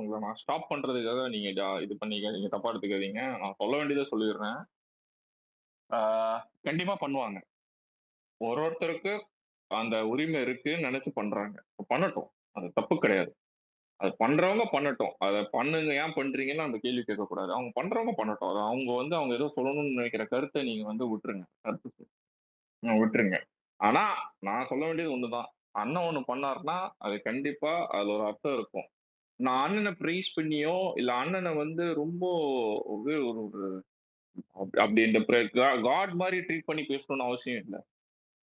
உங்களை நான் ஸ்டாப் பண்றதுக்காக நீங்க இது பண்ணிக்க, தப்பா எடுத்துக்காதீங்க. நான் சொல்ல வேண்டியதை சொல்லிடுறேன். கண்டிப்பா பண்ணுவாங்க. ஒருத்தருக்கு அந்த உரிமை இருக்குன்னு நினைச்சு பண்றாங்க, பண்ணட்டும். அது தப்பு கிடையாது. அது பண்றவங்க பண்ணட்டும். அதை பண்ணுங்க, ஏன் பண்றீங்கன்னு அந்த கேள்வி கேட்கக்கூடாது. அவங்க பண்றவங்க பண்ணட்டும். அது அவங்க ஏதோ சொல்லணும்னு நினைக்கிற கருத்தை நீங்க வந்து விட்டுருங்க. ஆனா நான் சொல்ல வேண்டியது ஒண்ணுதான். அண்ணன் ஒண்ணு பண்ணாருன்னா அது கண்டிப்பா அதுல ஒரு அர்த்தம் இருக்கும். நான் அண்ணனை ப்ரைஸ் பண்ணியோ இல்ல அண்ணனை வந்து ரொம்ப ஒரு அப்படி இந்த காட் மாதிரி ட்ரீட் பண்ணி பேசணும்னு அவசியம் இல்லை.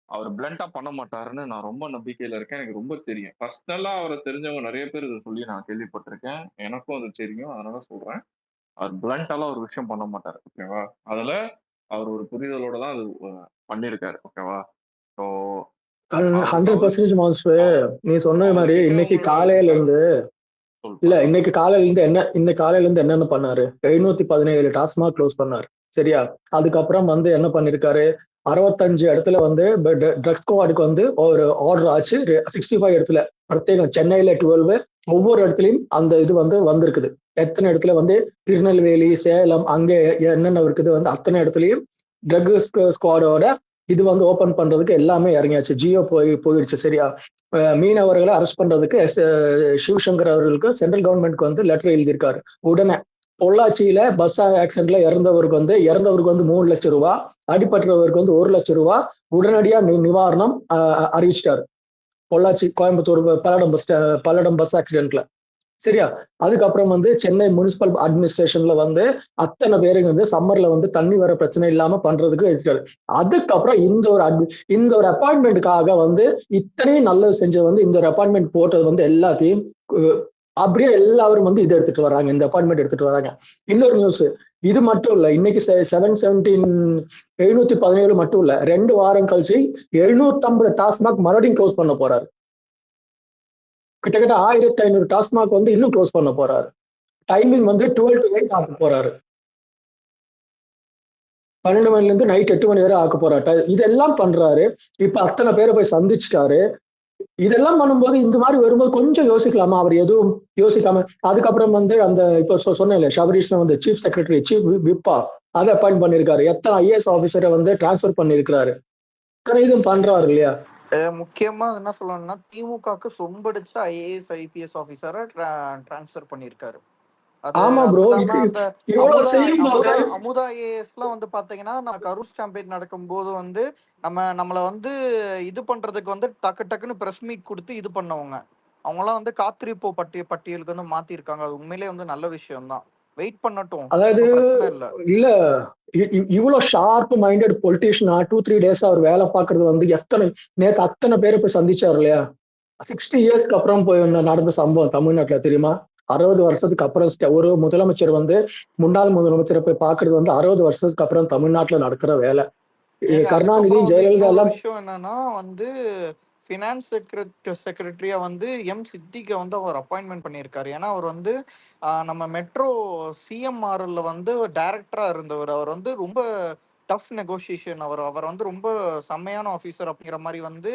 அவர் பிளண்டா பண்ண மாட்டாருன்னு நான் ரொம்ப நம்பிக்கையில இருக்கேன். எனக்கு ரொம்ப தெரியும். பர்சனலா அவரை தெரிஞ்சவங்க நிறைய பேர் இதை சொல்லி நான் கேள்விப்பட்டிருக்கேன். எனக்கும் அது தெரியும். அதனால சொல்றேன், அவர் பிளண்டாலாம் ஒரு விஷயம் பண்ண மாட்டாரு. ஓகேவா? அதுல அவர் ஒரு புரிதலோட தான் அது பண்ணிருக்காரு. ஓகேவா? So 100% monster. நீ சொன்ன மாதிரி இன்னைக்கு காலையில இருந்து இன்னைக்கு காலையில இருந்து என்னென்ன பண்ணாரு? 717 டாஸ்மாக் க்ளோஸ் பண்ணாரு. சரியா? அதுக்கப்புறம் வந்து என்ன பண்ணிருக்காரு? 65 இடத்துல வந்து ட்ரக்ஸ் ஸ்குவாடுக்கு வந்து ஒரு ஆர்டர் ஆச்சு. 65 இடத்துல பிரத்யேகம் சென்னையில 12, ஒவ்வொரு இடத்துலயும் அந்த இது வந்து வந்திருக்குது. எத்தனை இடத்துல வந்து திருநெல்வேலி, சேலம் அங்க என்னென்ன இருக்குது வந்து அத்தனை இடத்துலயும் ட்ரக் ஸ்குவாடோட இது வந்து ஓபன் பண்றதுக்கு எல்லாமே இறங்கியாச்சு. ஜியோ போயிடுச்சு. சரியா? மீனவர்களை அரெஸ்ட் பண்றதுக்கு சிவசங்கர் அவர்களுக்கு சென்ட்ரல் கவர்மெண்ட்க்கு வந்து லெட்டர் எழுதியிருக்காரு. உடனே பொள்ளாச்சியில பஸ் ஆக்சிடென்ட்ல இறந்தவருக்கு வந்து 3 லட்சம் ரூபாய், அடிபட்டவருக்கு வந்து 1 லட்சம் ரூபாய் உடனடியா நிவாரணம் அறிவிச்சிட்டாரு. பொள்ளாச்சி கோயம்புத்தூர் பல்லடம் பஸ் ஆக்சிடென்ட்ல. சரியா? அதுக்கப்புறம் வந்து சென்னை முனிசிபல் அட்மினிஸ்ட்ரேஷன்ல வந்து அத்தனை பேருக்கு வந்து சம்மர்ல வந்து தண்ணி வர பிரச்சனை இல்லாம பண்றதுக்கு இருக்காரு. அதுக்கப்புறம் இந்த ஒரு அப்பாயின்மெண்ட்டுக்காக வந்து இத்தனையும் நல்லது செஞ்சது வந்து இந்த ஒரு அப்பாயின்மெண்ட் போட்டது வந்து எல்லாத்தையும் அப்படியே எல்லாரும் வந்து இதை எடுத்துட்டு வராங்க, இந்த அப்பாயின்மெண்ட் எடுத்துட்டு வராங்க. இன்னொரு நியூஸ், இது மட்டும் இல்ல, இன்னைக்கு 717 மட்டும் இல்ல, 2 வாரம் கழிச்சு 750 டாஸ்மாக் மறுபடியும் க்ளோஸ் பண்ண போறாரு. கிட்டத்தட்ட 1500 டாஸ்மாக் வந்து இன்னும் க்ளோஸ் பண்ண போறாரு. டைமிங் வந்து 12 to 8 ஆக்க போறாரு. 12 மணில இருந்து நைட் 8 மணி வரை ஆக்க போறாரு. இதெல்லாம் பண்றாரு. இப்ப அத்தனை பேரை போய் சந்திச்சுட்டாரு. இதெல்லாம் பண்ணும்போது இந்த மாதிரி வரும்போது கொஞ்சம் யோசிக்கலாமா? அவர் எதுவும் யோசிக்காம அதுக்கப்புறம் வந்து அந்த இப்ப சொன்னேன் ஷபரீஷ் வந்து சீஃப் செக்ரட்டரி, சீஃப் விப்பா அதை அப்பாயிண்ட் பண்ணிருக்காரு. எத்தனை ஐஏஎஸ் ஆபீசரை வந்து டிரான்ஸ்பர் பண்ணிருக்காரு. இத்தனை இதுவும் பண்றாரு இல்லையா? முக்கியமா என்ன சொல்லணும்னா, திமுகக்கு சொம்படிச்ச ஐஏஎஸ் ஐபிஎஸ் ஆபீசரை டிரான்ஸ்ஃபர் பண்ணியிருக்காரு. அது ஆமா அது ப்ரோ, இல்லாம அந்த இவ்வளவு அமுதா செய்யும் போது அமுதா அமுதா ஐஏஎஸ்லாம் வந்து பாத்தீங்கன்னா, நான் கரூர் கேம்பெயின் நடக்கும்போது வந்து நம்மளை வந்து இது பண்றதுக்கு வந்து டக்குன்னு பிரஸ் மீட் கொடுத்து இது பண்ணவங்க. அவங்களாம் வந்து காத்திருப்பு பட்டியலுக்கு வந்து மாத்திருக்காங்க. அது உண்மையிலேயே வந்து நல்ல விஷயம் தான். வெயிட் பண்ணட்டும், அதாவது ஒன்றும் பிரச்சனை இல்லை. இல்ல, இவ்வளவு ஷார்ப் மைண்டட் பொலிட்டீஷியனா 2-3 days அவர் வேலை பார்க்கறது வந்து நேற்று அத்தனை பேரை போய் சந்திச்சாரு இல்லையா? 60 இயர்ஸ்க்கு அப்புறம் போய் நடந்த சம்பவம் தமிழ்நாட்டுல தெரியுமா? 60 வருஷத்துக்கு அப்புறம் ஒரு முதலமைச்சர் வந்து முன்னாள் முதலமைச்சரை போய் பாக்குறது வந்து 60 வருஷத்துக்கு அப்புறம் தமிழ்நாட்டுல நடக்கிற வேலை. கருணாநிதி, ஜெயலலிதா இன்னொரு எல்லாம் விஷயம் என்னன்னா வந்து ஃபினான்ஸ் செக்ரட்டரியா வந்து சித்திகை வந்து அவர் அப்பாயின்மெண்ட் பண்ணியிருக்காரு. ஏன்னா அவர் வந்து நம்ம மெட்ரோ சிஎம்ஆர்ல வந்து டைரக்டரா இருந்தவர். அவர் வந்து ரொம்ப டஃப் நெகோசியேஷன். அவர் வந்து ரொம்ப செம்மையான ஆஃபீஸர் அப்படிங்கிற மாதிரி வந்து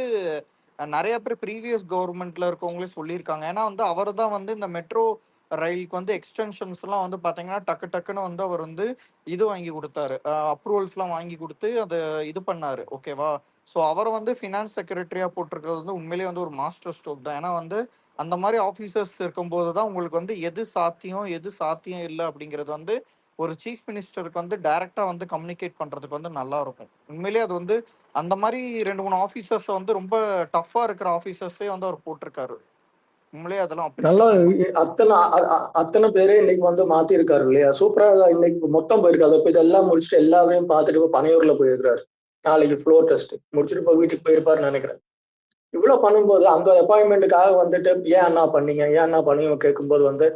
நிறைய பேர் ப்ரீவியஸ் கவர்மெண்ட்ல இருக்கவங்களே சொல்லியிருக்காங்க. ஏன்னா வந்து அவர் தான் வந்து இந்த மெட்ரோ ரயிலுக்கு வந்து எக்ஸ்டென்ஷன்ஸ்லாம் வந்து பார்த்தீங்கன்னா டக்குன்னு வந்து அவர் வந்து இது வாங்கி கொடுத்தாரு, அப்ரூவல்ஸ்லாம் வாங்கி கொடுத்து அதை இது பண்ணாரு. ஓகேவா? ஸோ அவரை வந்து ஃபினான்ஸ் செக்ரட்டரியாக போட்டிருக்கிறது வந்து உண்மையிலேயே வந்து ஒரு மாஸ்டர் ஸ்ட்ரோக் தான். ஏன்னா வந்து அந்த மாதிரி ஆஃபீஸர்ஸ் இருக்கும்போது தான் உங்களுக்கு வந்து எது சாத்தியம் இல்லை அப்படிங்கிறது வந்து ஒரு சீஃப் மினிஸ்டருக்கு வந்து டைரக்டாக வந்து கம்யூனிகேட் பண்ணுறதுக்கு வந்து நல்லா இருக்கும். உண்மையிலேயே அது வந்து அந்த மாதிரி 2-3 ஆஃபீஸர்ஸை வந்து ரொம்ப டஃப்பாக இருக்கிற ஆஃபீஸர்ஸே வந்து அவர் போட்டிருக்காரு. உண்மையிலேயே அதெல்லாம் நல்லா அப்ரிஷியேஷன் பண்ணணும். அத்தனை பேரே இன்னைக்கு வந்து மாத்தி இருக்காரு இல்லையா? சூப்பரா இன்னைக்கு மொத்தம் போயிருக்காரு. இப்ப இதெல்லாம் முடிச்சுட்டு எல்லாரையும் பார்த்துட்டு போய் பனையூர்ல போயிருக்காரு. நாளைக்கு ஃப்ளோர் டெஸ்ட் முடிச்சுட்டு போய் வீட்டுக்கு போயிருப்பாருன்னு நினைக்கிறேன். இவ்வளவு பண்ணும்போது அந்த அப்பாயின்மெண்ட்டுக்காக வந்துட்டு ஏன் அண்ணா பண்ணீங்க கேட்கும்போது வந்து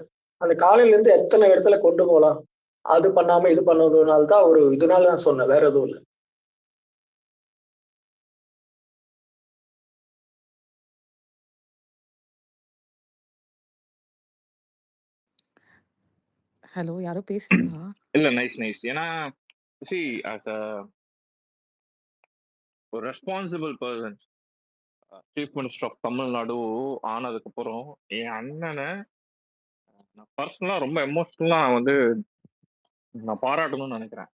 அந்த காலையில இருந்து எத்தனை இடத்துல கொண்டு போகலாம், அது பண்ணாம இது பண்ணதுனால தான் ஒரு இதனால நான் சொன்னேன், வேற எதுவும் இல்லை. ஹலோ, யாரோ பேசுறீங்களா? இல்ல, நைஸ். ஏன்னா as a ஒரு responsible person, chief minister of Tamil Nadu ஆனதுக்கு அப்புறம் என் அண்ணனை நான் பர்சனலா ரொம்ப எமோஷனலா வந்து நான் பாராட்டணும்னு நினைக்கிறேன்.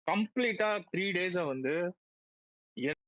கம்ப்ளீட்டா 3 days வந்து